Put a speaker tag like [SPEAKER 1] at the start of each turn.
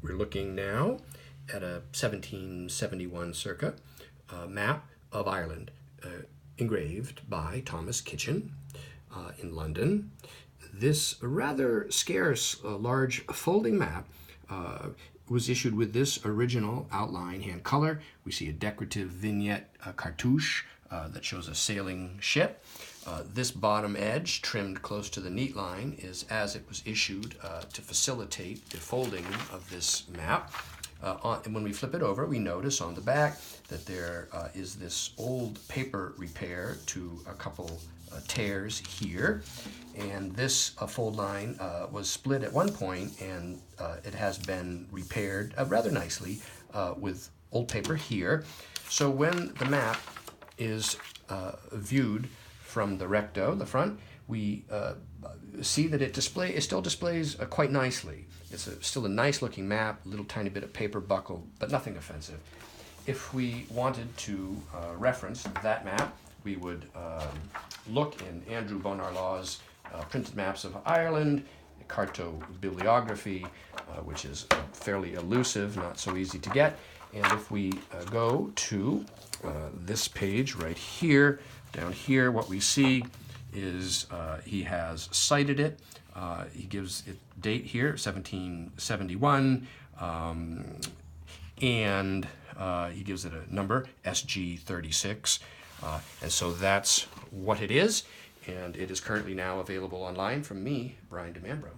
[SPEAKER 1] We're looking now at a 1771 circa map of Ireland, engraved by Thomas Kitchin in London. This rather scarce large folding map was issued with this original outline hand color. We see a decorative vignette cartouche that shows a sailing ship. This bottom edge, trimmed close to the neat line, is as it was issued to facilitate the folding of this map. And when we flip it over, we notice on the back that there is this old paper repair to a couple tears here. And this fold line was split at one point, and it has been repaired rather nicely with old paper here. So when the map is viewed from the recto, the front, we see that it still displays quite nicely. It's still a nice looking map, a little tiny bit of paper buckle, but nothing offensive. If we wanted to reference that map, we would look in Andrew Bonar Law's Printed Maps of Ireland, cartobibliography, which is fairly elusive, not so easy to get. And if we go to this page right here, down here, what we see is he has cited it. He gives it date here, 1771, and he gives it a number, SG36. And so that's what it is, and it is currently now available online from me, Brian DeMambro.